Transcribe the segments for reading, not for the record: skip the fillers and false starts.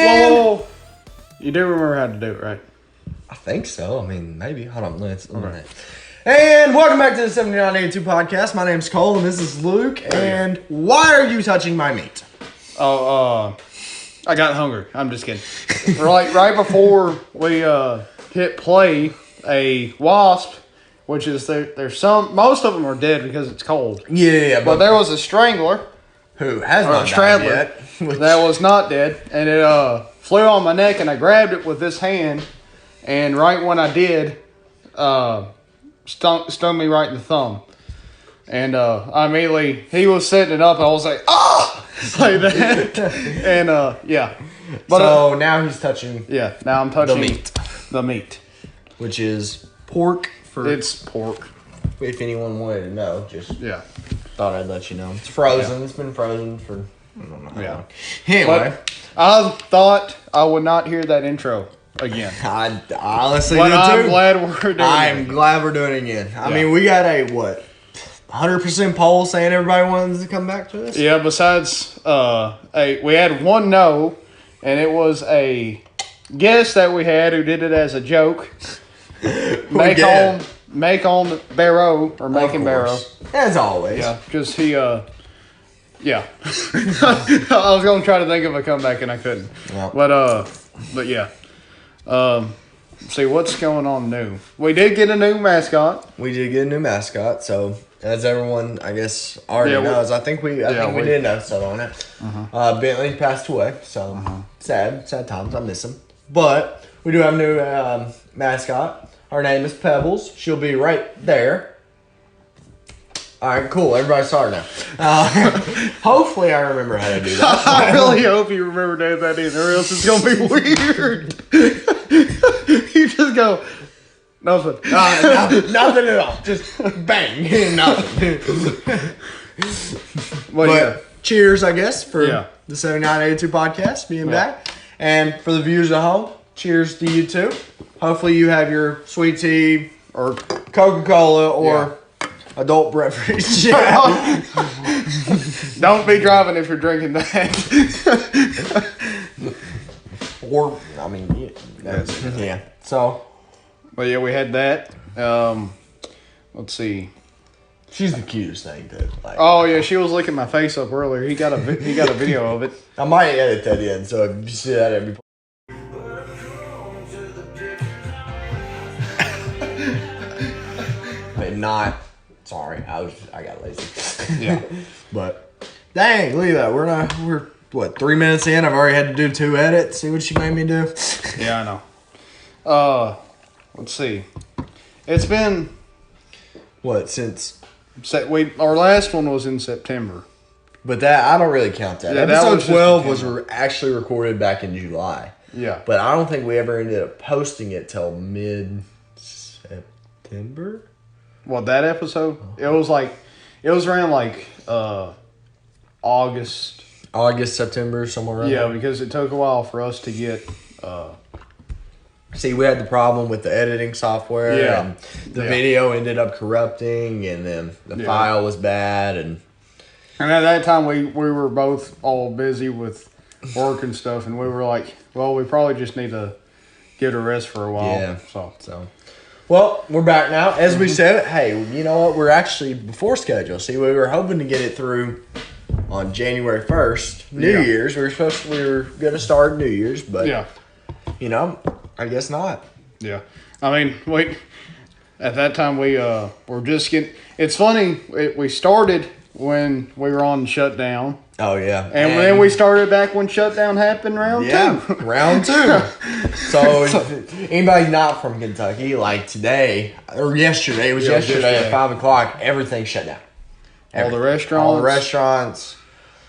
Whoa. You do remember how to do it, right? I think so. I mean, maybe. Hold on. Let's. And welcome back to the 7982 podcast. My name's Cole and this is Luke. And why are you touching my meat? I got hungry. I'm just kidding. right before we hit play, a wasp, which is there's some, most of them are dead because it's cold. Yeah, But there was a strangler. Who has Or not a straddler died yet? that was not dead, and it flew on my neck, and I grabbed it with this hand, and right when I did, stung me right in the thumb, and I immediately, he was setting it up, and I was like, ah, like that, and yeah. But so now he's touching yeah, now I'm touching the meat, which is pork. it's pork. If anyone wanted to know, just Yeah. thought I'd let you know. It's frozen. Yeah. It's been frozen for I don't know how long. But Anyway, I thought I would not hear that intro again. I honestly But do I'm too. glad we're doing it. I'm glad we're doing it again. I mean, we got a 100% poll saying everybody wants to come back to this. Yeah. Besides, we had one no, and it was a guest that we had who did it as a joke. Make on Barrow or Macon Barrow. As always. Yeah, because he yeah. I was gonna try to think of a comeback and I couldn't. Yeah. But yeah. See what's going on new. We did get a new mascot. We did get a new mascot, so as everyone I guess already knows, I think we did an episode on it. Bentley passed away, so sad times. I miss him. But we do have a new mascot. Her name is Pebbles. She'll be right there. All right, cool. Everybody saw her now. Hopefully, I remember how to do that. I really hope you remember doing that in, or else it's gonna be weird. You just go nothing. Nothing at all. Just bang. Nothing. But cheers, I guess, for the 7982 podcast being back. And for the viewers at home, cheers to you too. Hopefully you have your sweet tea or Coca-Cola or adult beverage. Don't be driving if you're drinking that. Or, I mean, yeah. So. But yeah, we had that. Let's see. She's the cutest thing, dude. Oh yeah, she was licking my face up earlier. He got a video of it. I might edit that in, so if you see that every. Not sorry, I got lazy. Yeah. But dang, look at that. We're what, 3 minutes in? I've already had to do 2 edits. See what she made me do? Yeah, I know. Let's see. It's been since our last one was in September. But that I don't really count that. Yeah, Episode that 12 was actually recorded back in July. Yeah. But I don't think we ever ended up posting it till mid-September. Well, that episode, it was around August, September, somewhere around yeah, there. because it took a while for us to get. See, we had the problem with the editing software. Yeah. And the video ended up corrupting, and then the file was bad, and at that time we were both all busy with work and stuff, and we were like, well, we probably just need to get a rest for a while. Yeah. So. Well, we're back now. As we said, hey, you know what? We're actually before schedule. See, we were hoping to get it through on January 1st, New Year's. We were going to start New Year's, but I guess not. Yeah. I mean, at that time we were just getting. It's funny. We started when we were on shutdown. Oh yeah, and then we started back when shutdown happened. Round two. Round two. So anybody not from Kentucky, like today or yesterday, it was yesterday at 5:00. Everything shut down. All the restaurants,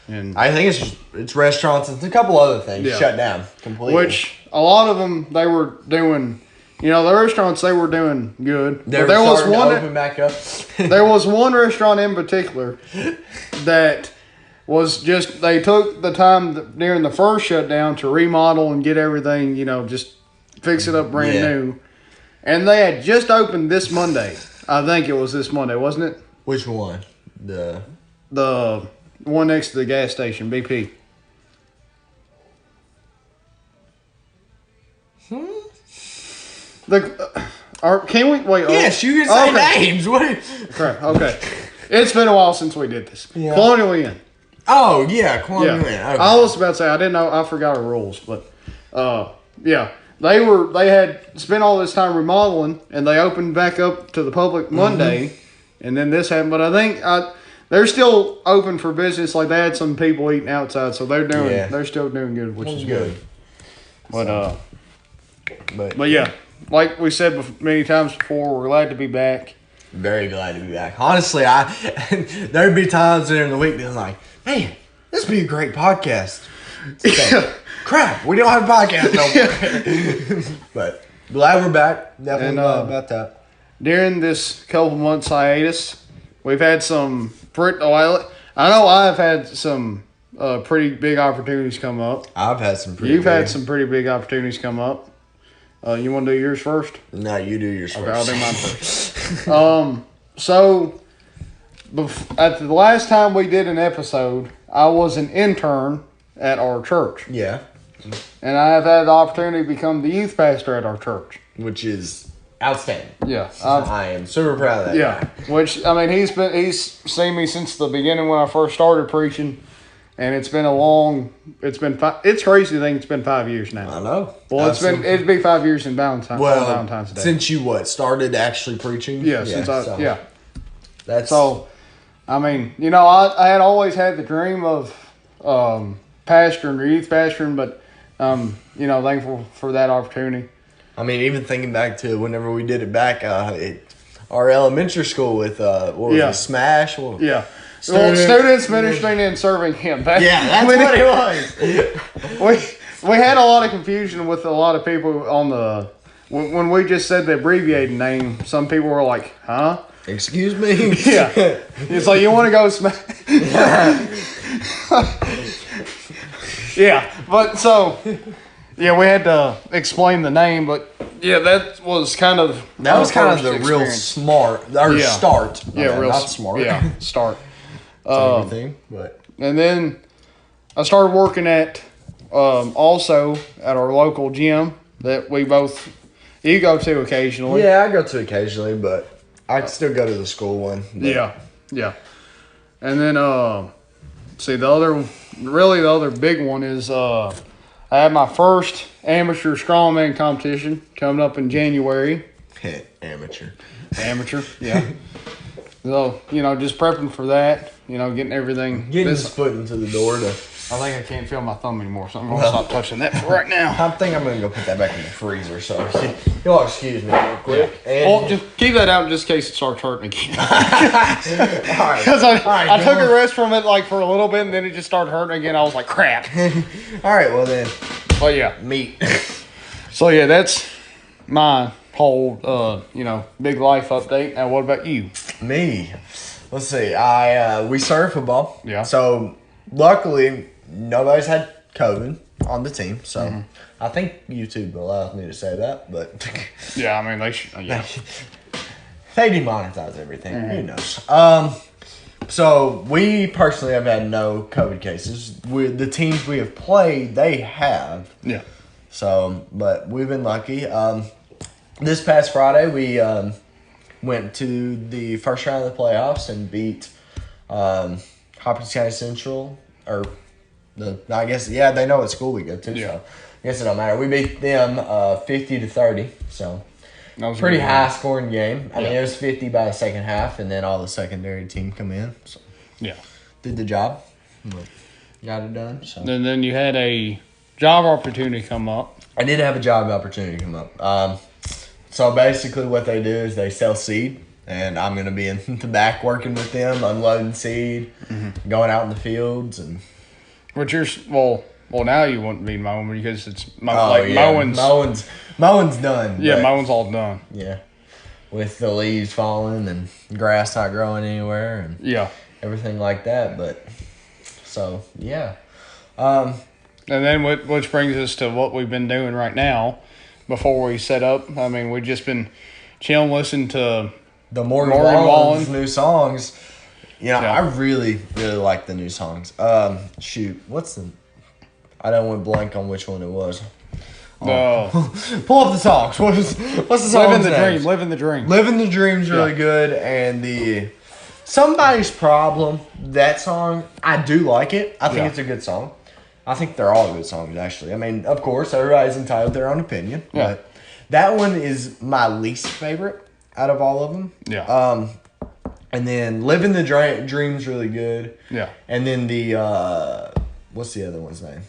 and I think it's restaurants and a couple other things shut down completely. Which a lot of them they were doing. The restaurants they were doing good. There was one open back up. There was one restaurant in particular that was just they took the time during the first shutdown to remodel and get everything, just fix it up brand new. And they had just opened this Monday. I think it was this Monday, wasn't it? Which one? The one next to the gas station, BP. Can we wait? Yes, you can say names. What? Crap. Okay. It's been a while since we did this. Yeah. Colonial Inn. Oh yeah, Colonial Inn. Okay. I was about to say I didn't know. I forgot our rules, but yeah, they had spent all this time remodeling, and they opened back up to the public Monday, and then this happened. But I think they're still open for business. Like they had some people eating outside, so they're still doing good, which is good. But yeah, like we said many times before, we're glad to be back. Very glad to be back. Honestly, there'd be times during the week being like, man, this would be a great podcast. So, crap, we don't have a podcast no more. But glad we're back. Definitely glad about that. During this couple months hiatus, we've had some I know I've had some pretty big opportunities come up. I've had some You've had some pretty big opportunities come up. You want to do yours first? No, you do yours first. Okay, I'll do mine first. So, at the last time we did an episode, I was an intern at our church. Yeah. And I have had the opportunity to become the youth pastor at our church. Which is outstanding. Yeah. I am super proud of that. Yeah. Guy. Which, I mean, he's seen me since the beginning when I first started preaching. And it's been it's crazy to think it's been 5 years now. I know. Well, it'd be 5 years in Valentine's Day. Since you started actually preaching? Yeah, That's so, I mean, I had always had the dream of pastoring or youth pastoring, but thankful for that opportunity. I mean, even thinking back to whenever we did it back our elementary school with Smash. Students ministering and serving Him. That's what it was. We had a lot of confusion with a lot of people on when we just said the abbreviated name. Some people were like, "Huh? Excuse me?" Yeah. It's like, you want to go Smash? Yeah, but so, yeah, we had to explain the name, but yeah, that was kind of the real smart start. Yeah, real not smart. Yeah, start. Everything, but and then I started working at also at our local gym that you go to occasionally. Yeah, I go to occasionally, but I still go to the school one. Yeah. And then the other big one is I had my first amateur strongman competition coming up in January. Amateur, yeah. So, just prepping for that, getting everything. Getting his foot into the door to... I think I can't feel my thumb anymore, so I'm going to stop touching that for right now. I think I'm going to go put that back in the freezer, so you'll excuse me real quick. Well, just keep that out just in case it starts hurting again. All right. Because I took a rest from it for a little bit, and then it just started hurting again. I was like, crap. All right, well then. Well, yeah. Meat. So, yeah, that's my whole, big life update. Now, what about you? Me? Let's see. We started football. Yeah. So, luckily, nobody's had COVID on the team. So, I think YouTube allows me to say that, but... Yeah, I mean, they should... Yeah. They demonetize everything. Who knows? So, we personally have had no COVID cases. The teams we have played, they have. Yeah. So, but we've been lucky. This past Friday, we went to the first round of the playoffs and beat Hopkins County Central. I guess, they know what school we go to. Yeah. So I guess it don't matter. We beat them 50-30. So, pretty high-scoring game. I mean, it was 50 by the second half, and then all the secondary team come in. So, did the job. Got it done. So. And then you had a job opportunity come up. I did have a job opportunity come up. So basically what they do is they sell seed, and I'm going to be in the back working with them, unloading seed, going out in the fields. And Which well, now you wouldn't be mowing because it's mowing's done. Yeah, mowing's all done. Yeah, with the leaves falling and grass not growing anywhere and everything like that. But, so, yeah. And then which brings us to what we've been doing right now. Before we set up, I mean, we've just been chilling, listening to the Morgan Wallen's new songs. I really, really like the new songs. What's the... I don't went blank on which one it was. Pull up the songs. What's the song? Living the Dream. Living the Dream. Living the Dream's really good, and the Somebody's Problem. That song, I do like it. I think it's a good song. I think they're all good songs, actually. I mean, of course, everybody's entitled to their own opinion, but that one is my least favorite out of all of them. Yeah. And then Living the Dream's really good. Yeah. And then the what's the other one's name?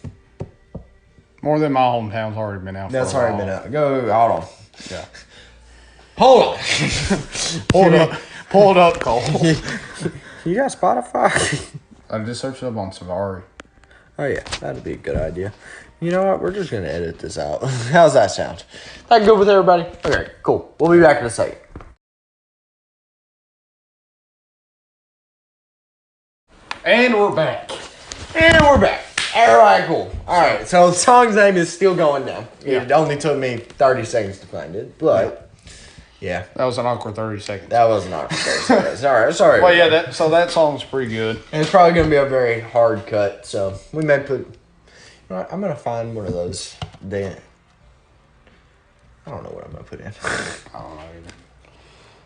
More Than My Hometown's already been out. That's already been out. Hold on. Yeah. Hold on. Pull it up, Cole. You got Spotify? I just searched it up on Safari. Oh yeah, that'd be a good idea. You know what? We're just gonna edit this out. How's that sound? That good with everybody? Okay, cool. We'll be back in a second. And we're back. All right, cool. All right, so the song's name is Still Going Down. Yeah. It only took me 30 seconds to find it, but yeah. That was an awkward 30 seconds. That was not 30 seconds. Sorry. Well, yeah, that song's pretty good. And it's probably going to be a very hard cut, so we may put... You know what, I'm going to find one of those... I don't know what I'm going to put in. I don't know either.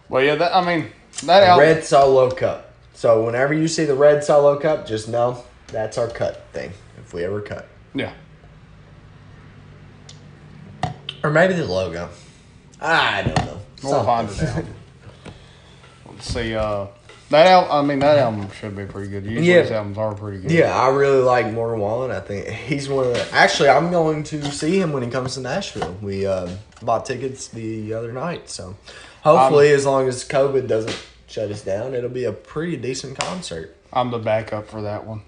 Well, yeah, that album... Red Solo Cup. So whenever you see the red Solo Cup, just know that's our cut thing, if we ever cut. Yeah. Or maybe the logo. I don't know. We'll find it out. Let's see. That album should be pretty good. Usually his albums are pretty good. Yeah, I really like Morgan Wallen. I think he's one of the... Actually, I'm going to see him when he comes to Nashville. We bought tickets the other night, so hopefully as long as COVID doesn't shut us down, it'll be a pretty decent concert. I'm the backup for that one.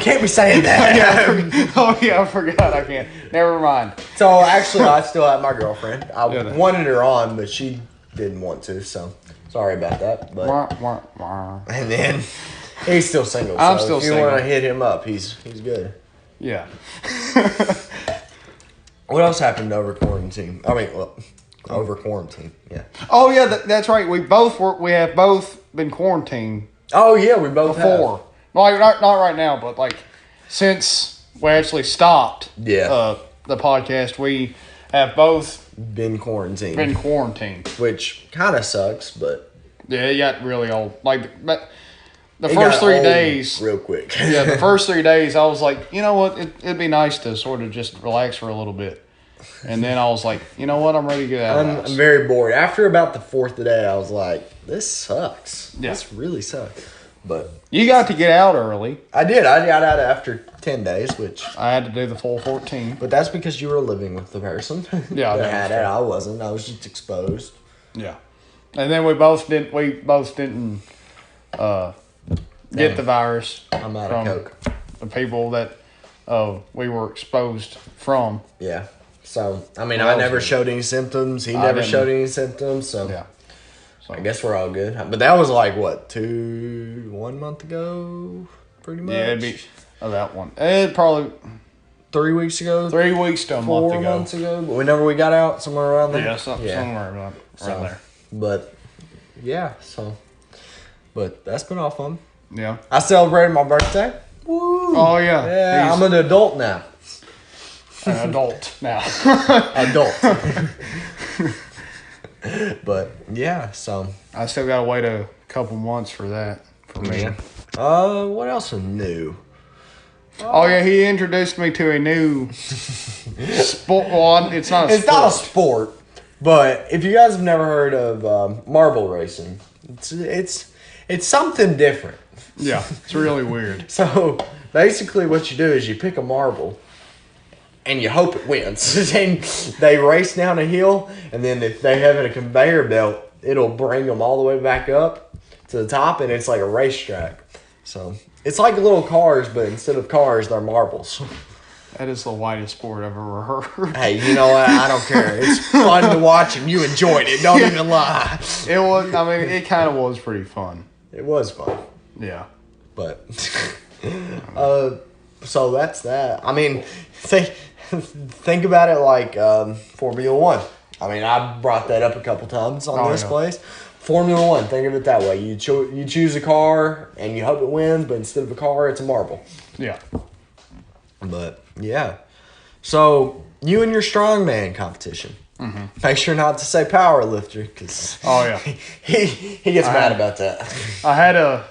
Can't be saying that. Oh yeah, I forgot. I can't. Never mind. So actually, I still have my girlfriend. I wanted her on, but she didn't want to. So sorry about that. But and then he's still single. I'm so still if you single. want to hit him up, he's good. Yeah. What else happened over quarantine? Over quarantine. Yeah. Oh yeah, that's right. We have both been quarantined. Oh yeah, we both before. have. Like not right now, but like since we actually stopped. Yeah. The podcast, we have both been quarantined. Which kind of sucks, but yeah, it got really old. Like, but the first 3 days, real quick. Yeah, the first 3 days, I was like, you know what, it'd be nice to sort of just relax for a little bit. And then I was like, you know what, I'm ready to get out of the house. I'm very bored. After about the 4th day, I was like, this sucks. Yeah. This really sucks. But you got to get out early. I did. I got out after 10 days, which I had to do the full 14. But that's because you were living with the person. Yeah, that had it. I wasn't. I was just exposed. Yeah, and then we both didn't get the virus. I'm out of Coke. The people that we were exposed from. Yeah. So I mean, I never showed any symptoms. He never showed any symptoms. So yeah. So I guess we're all good. But that was like, what, 1 month ago? Pretty much? Yeah, it'd be about one. It'd probably... 3 weeks ago? 3 weeks to a month ago. 4 months ago? Whenever we got out, somewhere around there? Yeah, somewhere around there. But, yeah, so... But that's been all fun. Yeah. I celebrated my birthday. Woo! Oh, yeah. Yeah, I'm an adult now. An adult now. Adult. But yeah, so I still gotta wait a couple months for that for me. What else is new? Oh yeah, he introduced me to a new sport. Well, it's not. It's not a sport, but if you guys have never heard of marble racing, it's something different. Yeah, it's really weird. So basically, what you do is you pick a marble. And you hope it wins. And they race down a hill, and then if they have a conveyor belt, it'll bring them all the way back up to the top, and it's like a racetrack. So it's like little cars, but instead of cars, they're marbles. That is the whitest sport I've ever heard. Hey, you know what? I don't care. It's fun to watch, and you enjoyed it. Don't even lie. It was. I mean, it kind of was pretty fun. It was fun. Yeah. But so that's that. I mean, think about it like Formula One. I mean, I brought that up a couple times on this place. Formula One, think of it that way. You choose a car, and you hope it wins, but instead of a car, it's a marble. Yeah. But, yeah. So you and your strongman competition. Mm-hmm. Make sure not to say power lifter because he gets mad about that. I had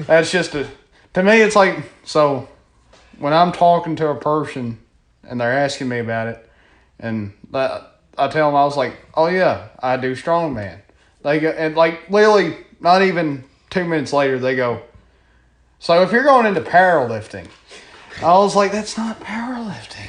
that's just to me it's like, so when I'm talking to a person and they're asking me about it and I tell them, I was like, oh yeah, I do strongman. They go, and like literally not even 2 minutes later they go, so if you're going into powerlifting, I was like, that's not powerlifting.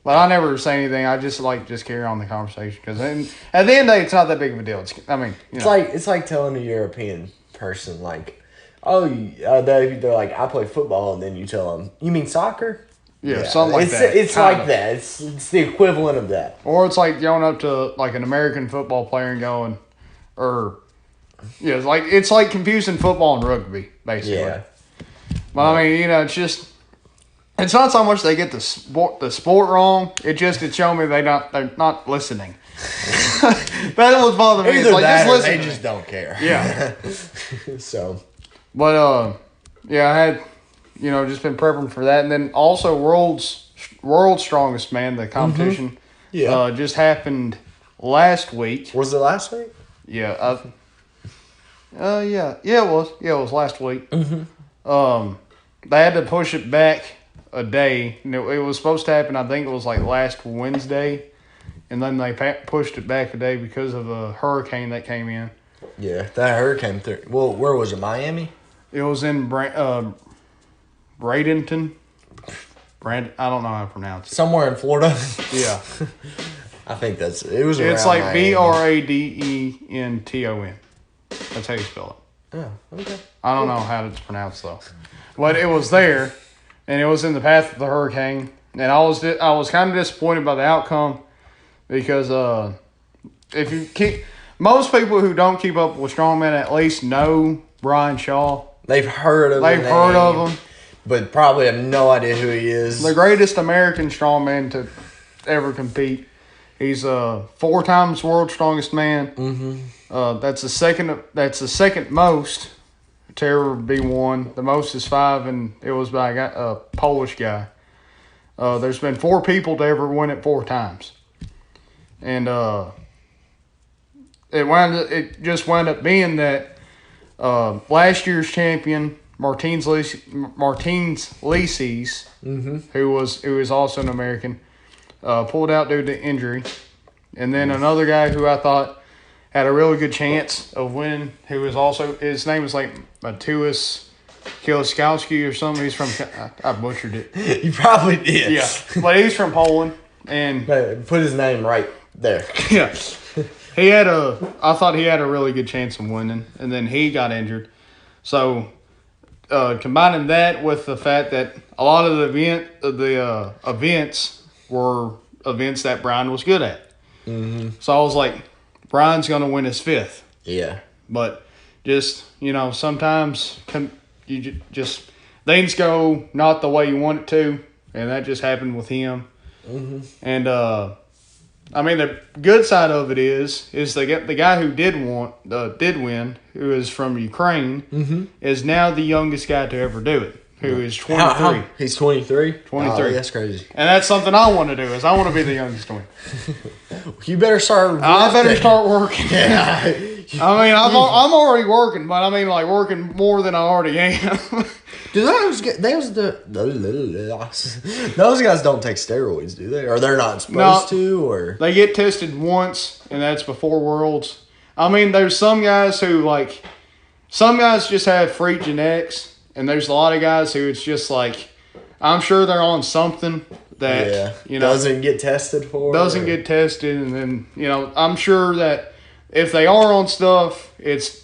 But I never say anything. I just carry on the conversation because at the end of the day, it's not that big of a deal. It's like telling a European person like, oh, they're like, I play football, and then you tell them, you mean soccer? Yeah, something like that. It's like that. It's the equivalent of that. Or it's like going up to like an American football player and going, it's like confusing football and rugby basically. Yeah. But I mean, it's not so much they get the sport wrong. It's showing me they're not listening. That was bothering me. Either it's like, that just listen. They just don't care. Yeah. So. But I had just been prepping for that, and then also World's Strongest Man, the competition. Mm-hmm. Just happened last week. Was it last week? Yeah. It was. Yeah, it was last week. Mm-hmm. They had to push it back a day. It was supposed to happen, I think it was like last Wednesday, and then they pushed it back a day because of a hurricane that came in. Yeah, that hurricane through. Well, where was it? Miami? It was in Bradenton. I don't know how to pronounce it. Somewhere in Florida. Yeah. I think it was. It's like Bradenton. That's how you spell it. Oh, okay. I don't know how it's pronounced though, but it was there, and it was in the path of the hurricane. And I was kind of disappointed by the outcome because if you most people who don't keep up with strongman at least know Brian Shaw. They've heard of him, but probably have no idea who he is. The greatest American strongman to ever compete. He's 4 times world's strongest man. Mm-hmm. That's the second most to ever be won. The most is 5, and it was by a Polish guy. There's been 4 people to ever win it 4 times, and it just wound up being that last year's champion Martins Licis, mm-hmm. who was also an American, pulled out due to injury, and then another guy who I thought had a really good chance of winning, who was also, his name was like Matusz Kieliszkowski or something. He's from, I butchered it. You probably did. Yeah, but he's from Poland, and put his name right there. Yeah. I thought he had a really good chance of winning, and then he got injured. So, combining that with the fact that a lot of the events were events that Brian was good at. Mm-hmm. So I was like, Brian's going to win his 5th. Yeah. But just, sometimes things go not the way you want it to, and that just happened with him. Mm-hmm. And, the good side of it is the guy who did win, who is from Ukraine, mm-hmm. is now the youngest guy to ever do it, who is 23. He's 23? 23. Oh, that's crazy. And that's something I want to do, is I want to be the youngest one. You better start working. I better start working. Yeah. I'm already working, but working more than I already am. Do those guys don't take steroids, do they? Or they're not supposed to? Or they get tested once, and that's before Worlds. There's some guys who some guys just have freak genetics, and there's a lot of guys who it's just I'm sure they're on something that doesn't get tested for. Doesn't get tested, and then I'm sure that if they are on stuff, it's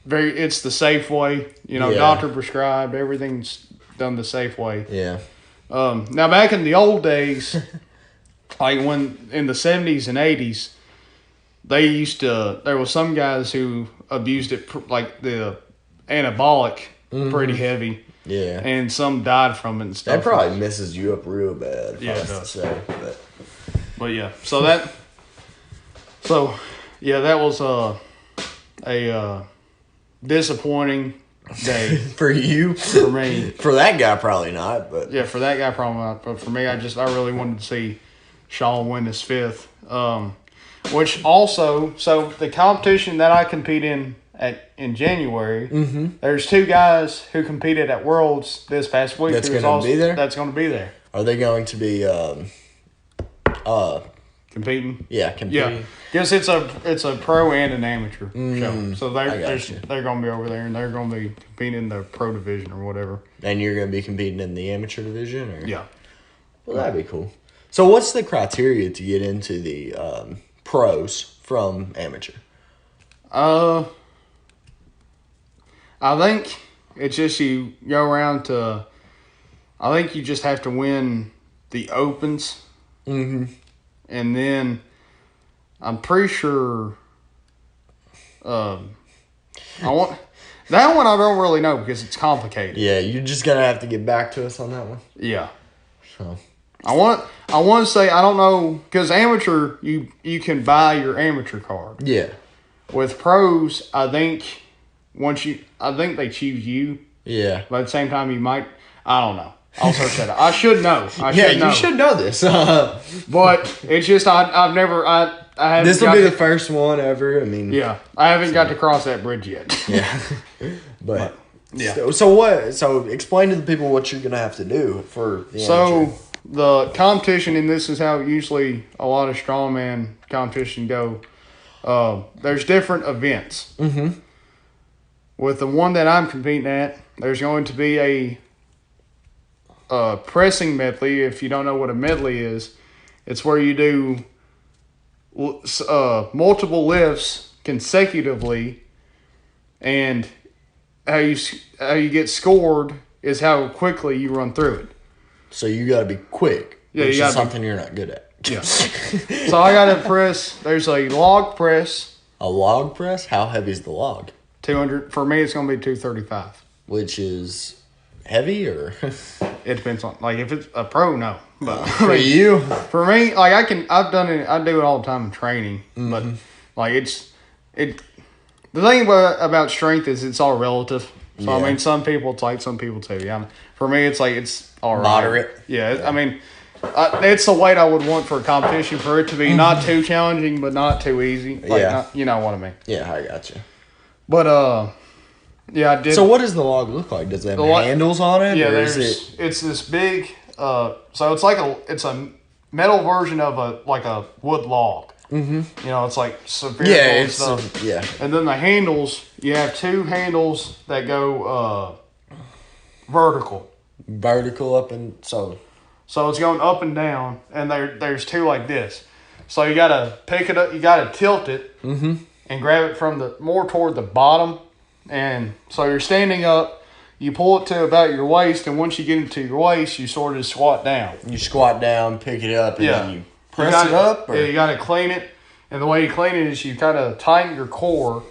the safe way. Doctor prescribed, everything's done the safe way. Yeah. Now back in the old days, when in the 70s and 80s, there was some guys who abused it the anabolic pretty heavy. Yeah. And some died from it and stuff. That probably messes you up real bad. Yeah, it does. But yeah, that was a disappointing day. For you? For me. For that guy, probably not. But yeah, for that guy, probably not. But for me, I really wanted to see Sean win his 5th. Which also, so the competition that I compete in January, there's 2 guys who competed at Worlds this past week. That's going to be there? That's going to be there. Are they going to be competing? Yeah, competing. Yeah, because it's a pro and an amateur show. So they're going to be over there, and they're going to be competing in the pro division or whatever. And you're going to be competing in the amateur division? Or? Yeah. Well, that'd be cool. So what's the criteria to get into the pros from amateur? I think it's just you go around to. I think you just have to win the opens, and then I'm pretty sure. I want that one. I don't really know because it's complicated. Yeah, you're just gonna have to get back to us on that one. Yeah. So I want to say I don't know because amateur you can buy your amateur card. Yeah. With pros, I think they choose you. Yeah. But at the same time, you might. I don't know. I'll search that out. I should know. You should know this. But it's just I've never. I haven't. This will be the first one ever. I mean. Yeah, I haven't got to cross that bridge yet. Yeah. But yeah. So what? So explain to the people what you're gonna have to do for the amateur. The competition, and this is how usually a lot of strongman competition go. There's different events. Mm-hmm. With the one that I'm competing at, there's going to be a pressing medley. If you don't know what a medley is, it's where you do multiple lifts consecutively, and how you get scored is how quickly you run through it. So you got to be quick, which is something you're not good at. Yeah. So I got to press. There's a log press. A log press? How heavy is the log? 200. For me, it's going to be 235. Which is heavy, or? It depends on, like, if it's a pro, no. But for you? For me, like, I've done it. I do it all the time in training. Mm-hmm. But like the thing about strength is it's all relative. So I mean, some people it's like, some people it's heavy. For me, it's like it's all right. Moderate. Yeah. I mean, it's the weight I would want for a competition, for it to be not too challenging but not too easy. Like, you know what I mean? Yeah, I got you. But yeah, I did. So what does the log look like? Does it have handles on it? Yeah, it's this big. So it's like it's a metal version of a wood log. Mm-hmm. You know, it's like spherical and stuff. Yeah. And then the handles, you have 2 handles that go vertical. Vertical up and so. So it's going up and down, and there's 2 like this. So you gotta pick it up. You gotta tilt it and grab it from more toward the bottom. And so you're standing up, you pull it to about your waist, and once you get into your waist, you sort of squat down. You squat down, pick it up, and then you press it up? Or? Yeah, you got to clean it. And the way you clean it is you kind of tighten your core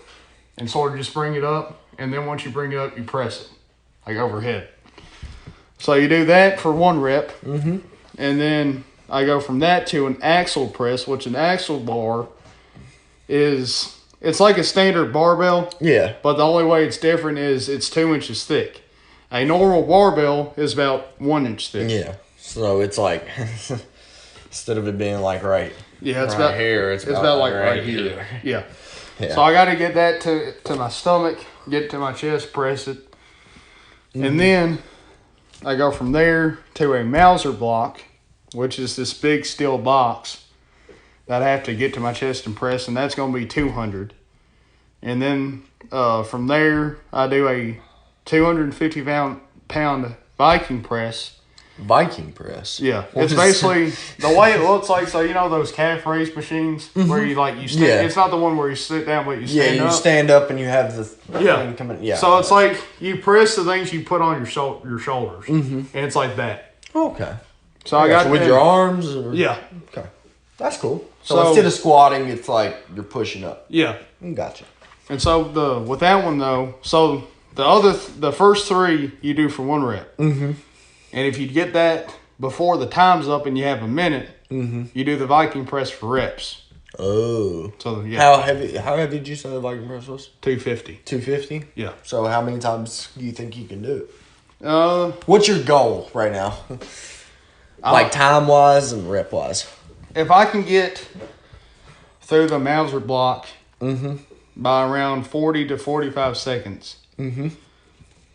and sort of just bring it up. And then once you bring it up, you press it, like overhead. So you do that for 1 rep. Mm-hmm. And then I go from that to an axle press, which an axle bar is... It's like a standard barbell. Yeah. But the only way it's different is it's 2 inches thick. A normal barbell is about 1 inch thick. Yeah. So it's like, instead of it being like it's about here, it's about like right here. Yeah. So I got to get that to my stomach, get it to my chest, press it. Mm-hmm. And then I go from there to a Mauser block, which is this big steel box that I have to get to my chest and press, and that's going to be 200. And then from there, I do a 250-pound Viking press. Viking press? Yeah. It's basically the way it looks like, so you know those calf raise machines where you stand. Yeah. It's not the one where you sit down, but you stand up. Yeah, you stand up and you have the thing coming. Yeah. So it's like you press the things you put on your shoulders, and it's like that. Okay. So I got with your arms? Or? Yeah. Okay. That's cool. So instead of squatting, it's like you're pushing up. Yeah. Gotcha. And so with that one though, so the first 3 you do for 1 rep. Mm-hmm. And if you get that before the time's up and you have a minute, you do the Viking press for reps. Oh. So yeah. How heavy did you say the Viking press was? 250. 250? Yeah. So how many times do you think you can do it? What's your goal right now? Like time wise and rep wise. If I can get through the Mauser block by around 40 to 45 seconds,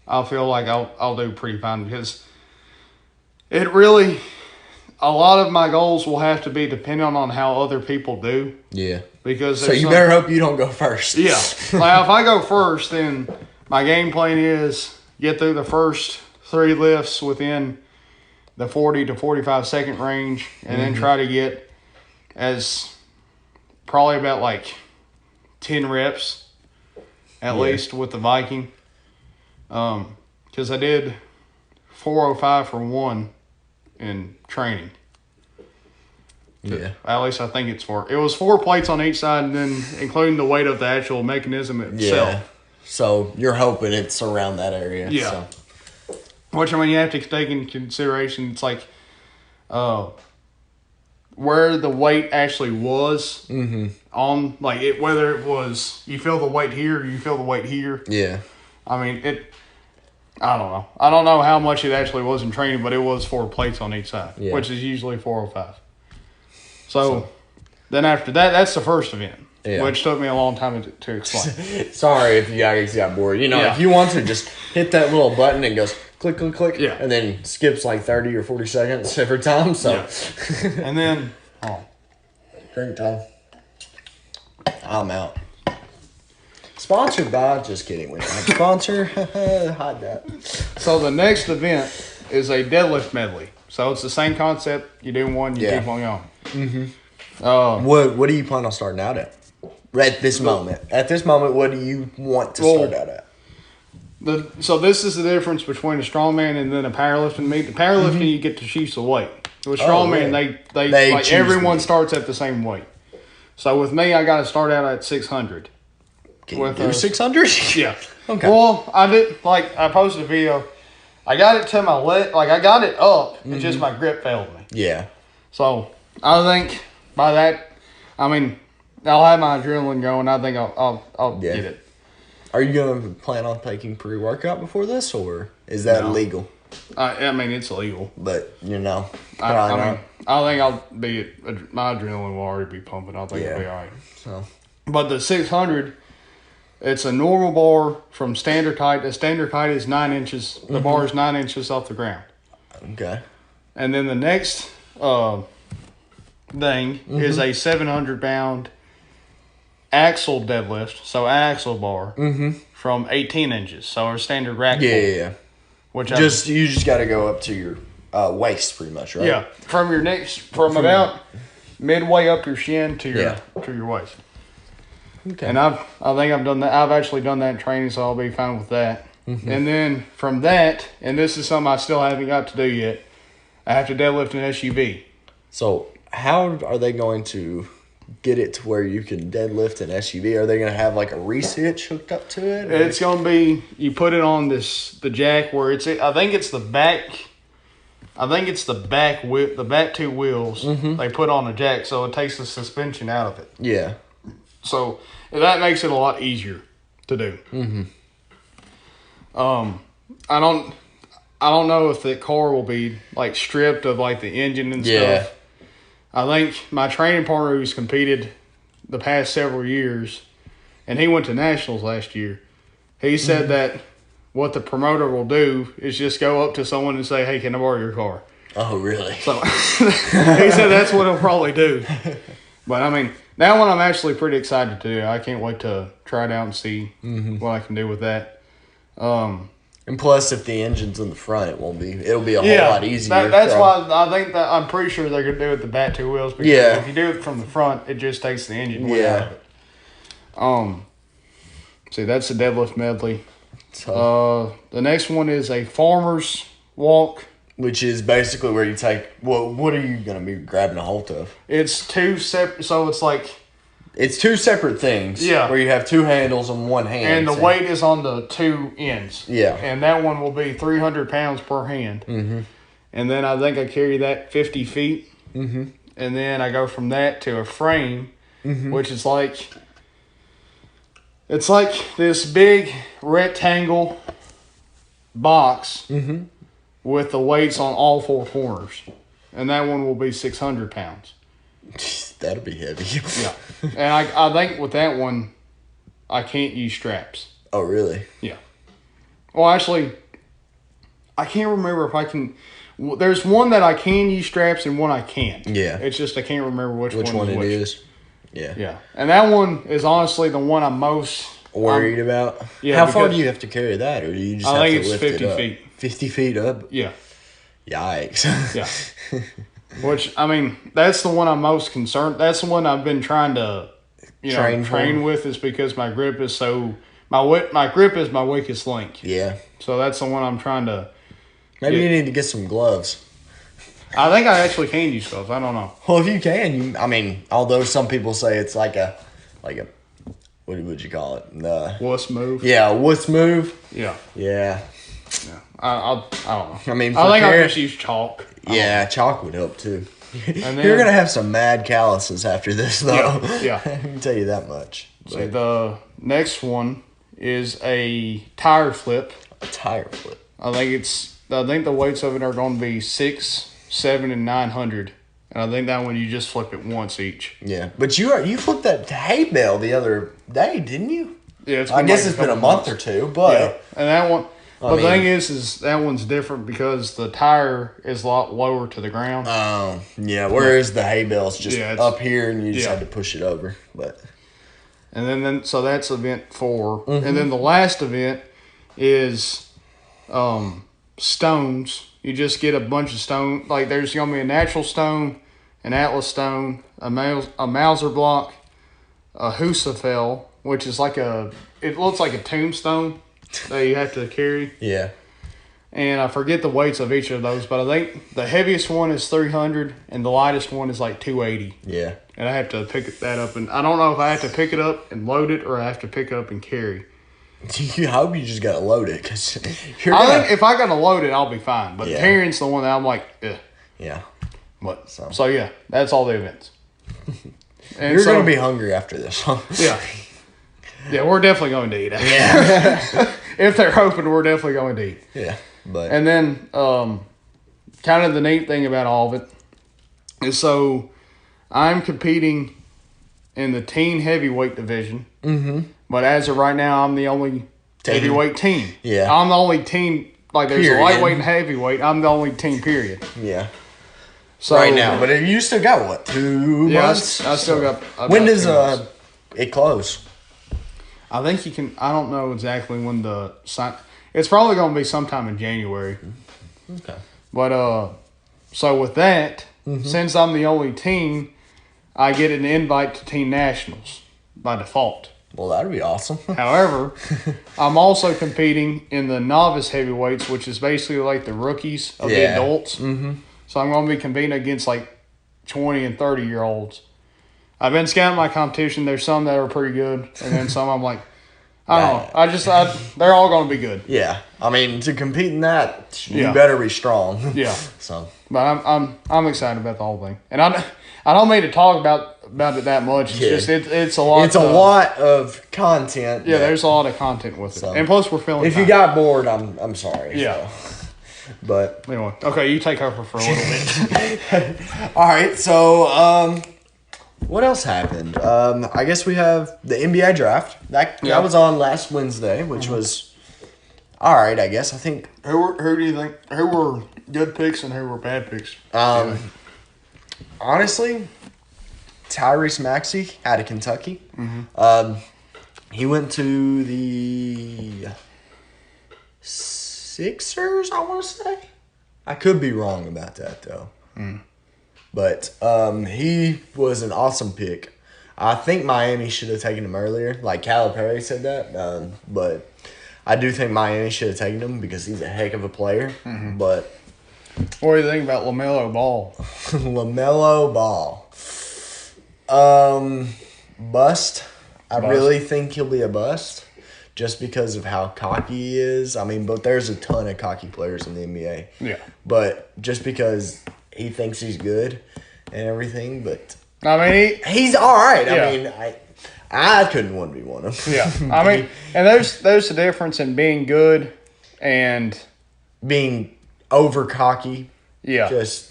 I feel like I'll do pretty fine, because it really, a lot of my goals will have to be dependent on how other people do. Yeah. Because so you better hope you don't go first. Yeah. Like if I go first, then my game plan is get through the first 3 lifts within the 40 to 45 second range, and then try to get as probably about like 10 reps at least with the Viking. Because I did 405 for 1 in training. Yeah. At least I think it was 4 plates on each side, and then including the weight of the actual mechanism itself. Yeah. So you're hoping it's around that area. Yeah. So. Which, I mean, you have to take into consideration, it's like where the weight actually was on, like, whether it was you feel the weight here or you feel the weight here. Yeah. I mean, I don't know. I don't know how much it actually was in training, but it was 4 plates on each side, which is usually 405. So then after that, that's the first event, which took me a long time to explain. Sorry if you guys got bored. You know, if you want to, just hit that little button and goes click, click, click, and then skips like 30 or 40 seconds every time. So, and then drink time. I'm out. Sponsored by, just kidding. We're not sponsor. Hide that. So the next event is a deadlift medley. So it's the same concept. You do one, you keep on going. What do you plan on starting out at? At this moment. At this moment, what do you want to start out at? So this is the difference between a strongman and then a powerlifting meet. The powerlifting, you get to choose the weight. With strongman, they like everyone starts at the same weight. So with me, I got to start out at 600. Can you do 600? Yeah. Okay. Well, I posted a video. I got it to my leg, like I got it up, it's just my grip failed me. Yeah. So I think by that, I mean, I'll have my adrenaline going. I think I'll get it. Are you going to plan on taking pre-workout before this, or is that legal? I mean, it's legal. But, you know, I think I'll be, my adrenaline will already be pumping. I think I'll be all right. So. But the 600, it's a normal bar from standard height. The standard height is 9 inches. The bar is 9 inches off the ground. Okay. And then the next thing is a 700-pound axle deadlift, so axle bar from 18 inches, so our standard rack pull. Yeah. Which you just got to go up to your waist, pretty much, right? Yeah, from about midway up your shin to your waist. Okay. And I think I've done that. I've actually done that in training, so I'll be fine with that. And then from that, and this is something I still haven't got to do yet, I have to deadlift an SUV. So how are they going to get it to where you can deadlift an SUV? Are they going to have like a reach hitch hooked up to it? Or? It's going to be, you put it on the jack where I think it's the back the back 2 wheels they put on the jack, so it takes the suspension out of it. Yeah. So that makes it a lot easier to do. I don't know if the car will be like stripped of like the engine and stuff. I think my training partner who's competed the past several years, and he went to nationals last year, he said that what the promoter will do is just go up to someone and say, "Hey, can I borrow your car?" Oh, really? So he said that's what he'll probably do. But I mean, that one I'm actually pretty excited to do. I can't wait to try it out and see what I can do with that. And plus, if the engine's in the front, it'll be a whole lot easier. That's why I think that I'm pretty sure they're gonna do it with the back 2 wheels. Because if you do it from the front, it just takes the engine way out of it. See, that's the deadlift medley. The next one is a farmer's walk, which is basically where you take. What are you gonna be grabbing a hold of? It's 2 separate. So it's like. It's 2 separate things. Yeah. Where you have 2 handles on one hand. And the weight is on the 2 ends. Yeah. And that one will be 300 pounds per hand. And then I think I carry that 50 feet. And then I go from that to a frame. which is like this big rectangle box with the weights on all four corners, and that one will be 600 pounds. That'll be heavy. Yeah, and I think with that one, I can't use straps. Oh, really? Yeah. Well, actually, I can't remember if I can. There's one that I can use straps and one I can't. Yeah. It's just I can't remember which one it is. Yeah. Yeah. And that one is honestly the one I'm most worried about. Yeah. How far do you have to carry that, or do you just have to lift 50 it up? feet. 50 feet up? Yeah. Yikes. Yeah. Which, I mean, that's the one I'm most concerned. That's the one I've been trying to train with, is because my grip is so... My grip is my weakest link. Yeah. So that's the one I'm trying to... Maybe you need to get some gloves. I think I actually can use gloves. I don't know. Well, if you can, although some people say it's like a, what would you call it? Wuss move. Yeah, a wuss move. Yeah. Yeah. Yeah. I don't know. I mean, I think I'll just use chalk. Yeah, chalk would help too. And then, you're gonna have some mad calluses after this, though. Yeah. I can tell you that much. So the next one is a tire flip. A tire flip. I think the weights of it are going to be 6, 7, and 900. And I think that one you just flip it once each. Yeah, but you flipped that hay bale the other day, didn't you? Yeah, I guess it's been a month or two, but yeah. And that one. The thing is that one's different because the tire is a lot lower to the ground. Yeah. Whereas the hay bale's just up here, and you just Yeah. had to push it over. But and then so that's event 4, and then the last event is stones. You just get a bunch of stone. Like there's gonna be a natural stone, an Atlas stone, a Mauser block, a Husafell, which is it looks like a tombstone that you have to carry. Yeah. And I forget the weights of each of those, but I think the heaviest one is 300 and the lightest one is like 280. Yeah. And I have to pick that up, and I don't know if I have to pick it up and load it or I have to pick it up and carry. I hope you just got to load it, because I think if I got to load it, I'll be fine. But carrying's the one that I'm like, ugh. Yeah. But so yeah, that's all the events. And you're gonna be hungry after this. Yeah. Yeah, we're definitely going to eat. Yeah. If they're open, we're definitely going to eat. Yeah. But and then kind of the neat thing about all of it is, so I'm competing in the teen heavyweight division. Mm-hmm. But as of right now, I'm the only heavyweight teen. Yeah. I'm the only teen. Like there's a lightweight and heavyweight. I'm the only teen. Period. Yeah. So right now, but you still got what, 2 months? I still got. When does it close? I think you can. I don't know exactly when the sign. It's probably going to be sometime in January. Okay. But so with that, since I'm the only teen, I get an invite to teen nationals by default. Well, that'd be awesome. However, I'm also competing in the novice heavyweights, which is basically like the rookies of the adults. Mm-hmm. So I'm going to be competing against like 20 and 30-year-olds. I've been scouting my competition. There's some that are pretty good, and then some I'm like, I don't know. They're all going to be good. Yeah, I mean, to compete in that, you better be strong. Yeah. So, but I'm excited about the whole thing, and I don't mean to talk about it that much. It's just it's a lot. It's a lot of content. Yeah, there's a lot of content with it, and plus we're feeling. If you got bored, I'm sorry. Yeah. So. But anyway, okay, you take over for a little bit. All right, so what else happened? I guess we have the NBA draft. That was on last Wednesday, which was all right. I guess I think. Who do you think? Who were good picks and who were bad picks? Honestly, Tyrese Maxey out of Kentucky. Mm-hmm. He went to the Sixers, I want to say. I could be wrong about that, though. But he was an awesome pick. I think Miami should have taken him earlier. Like Calipari said that. But I do think Miami should have taken him because he's a heck of a player. Mm-hmm. But what do you think about LaMelo Ball? LaMelo Ball. Bust. I really think he'll be a bust. Just because of how cocky he is. I mean, but there's a ton of cocky players in the NBA. Yeah. But just because he thinks he's good and everything, but I mean, he's all right. Yeah. I mean, I couldn't want to be one of them. Yeah, I mean, and there's the difference in being good and being over cocky. Yeah, just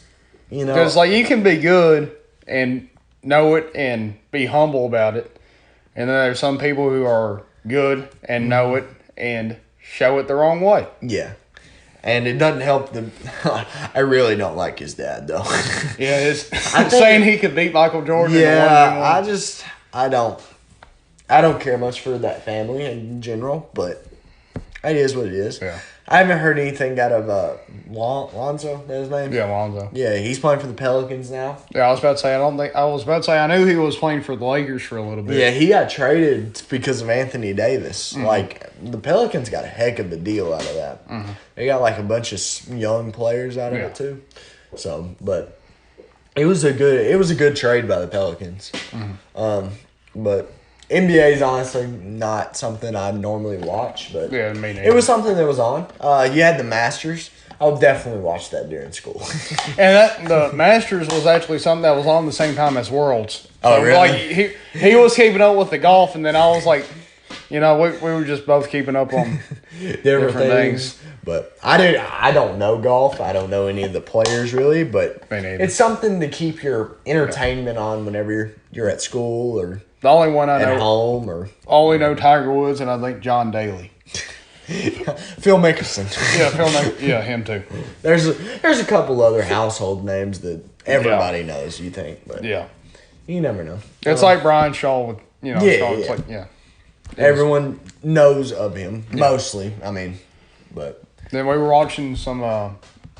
because like you can be good and know it and be humble about it, and then there's some people who are good and know it and show it the wrong way. Yeah. And it doesn't help them. I really don't like his dad, though. Yeah, saying he could beat Michael Jordan. Yeah, I don't care much for that family in general, but it is what it is. Yeah. I haven't heard anything out of Lonzo. That's his name. Yeah, Lonzo. Yeah, he's playing for the Pelicans now. Yeah, I was about to say I knew he was playing for the Lakers for a little bit. Yeah, he got traded because of Anthony Davis. Mm-hmm. Like the Pelicans got a heck of a deal out of that. Mm-hmm. They got like a bunch of young players out of it too. So, but it was a good trade by the Pelicans. Mm-hmm. But NBA is honestly not something I normally watch, but yeah, me neither. It was something that was on. You had the Masters. I would definitely watch that during school. And the Masters was actually something that was on the same time as Worlds. Oh, so really? Like he was keeping up with the golf, and then I was like, we were just both keeping up on different things. But I don't know golf. I don't know any of the players really, but it's something to keep your entertainment on whenever you're at school or the only one I know at home or only know Tiger Woods and I think John Daly. Phil Mickelson. Yeah, him too. There's a couple other household names that everybody knows. You think, but you never know. It's like Brian Shaw with Everyone knows of him mostly. I mean, but then we were watching some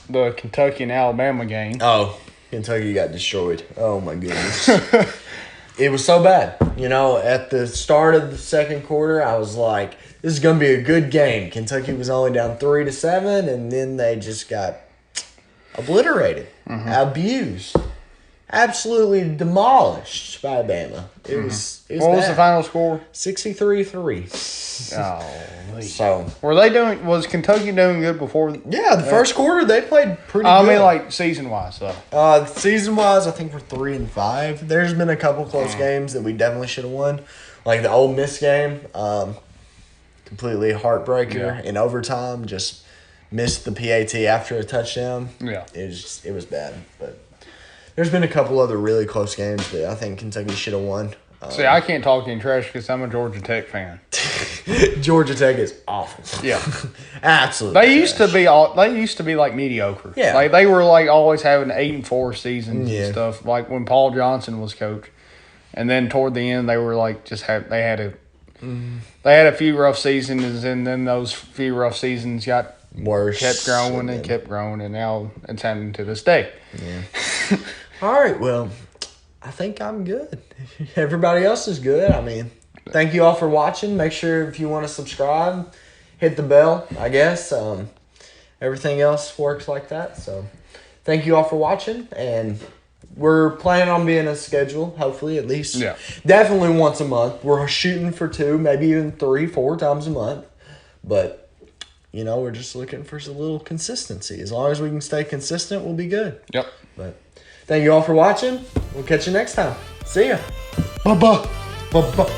the Kentucky and Alabama game. Oh, Kentucky got destroyed. Oh my goodness. It was so bad. At the start of the second quarter, I was like, this is going to be a good game. Kentucky was only down 3-7, and then they just got obliterated, abused, absolutely demolished by Alabama. It was what was the final score? 63-3. Oh, so was Kentucky doing good before? Yeah, the first quarter they played pretty good. I mean, like season wise though. Season wise, I think we're 3-5. There's been a couple close games that we definitely should have won, like the Ole Miss game. Completely heartbreaker in overtime. Just missed the PAT after a touchdown. Yeah, it was bad, but. There's been a couple other really close games that I think Kentucky should have won. See, I can't talk any trash because I'm a Georgia Tech fan. Georgia Tech is awful. Yeah, absolutely. They used to be like mediocre. Yeah, like they were like always having 8-4 seasons and stuff. Like when Paul Johnson was coach, and then toward the end they were like they had a few rough seasons, and then those few rough seasons got worse, kept growing, and now it's happening to this day. Yeah. All right, well, I think I'm good. Everybody else is good. I mean, thank you all for watching. Make sure if you want to subscribe, hit the bell, I guess. Everything else works like that. So thank you all for watching, and we're planning on being a schedule, hopefully at least. Yeah. Definitely once a month. We're shooting for 2, maybe even 3-4 times a month. But, we're just looking for a little consistency. As long as we can stay consistent, we'll be good. Yep. But thank you all for watching. We'll catch you next time. See ya. Bye-bye. Bye-bye.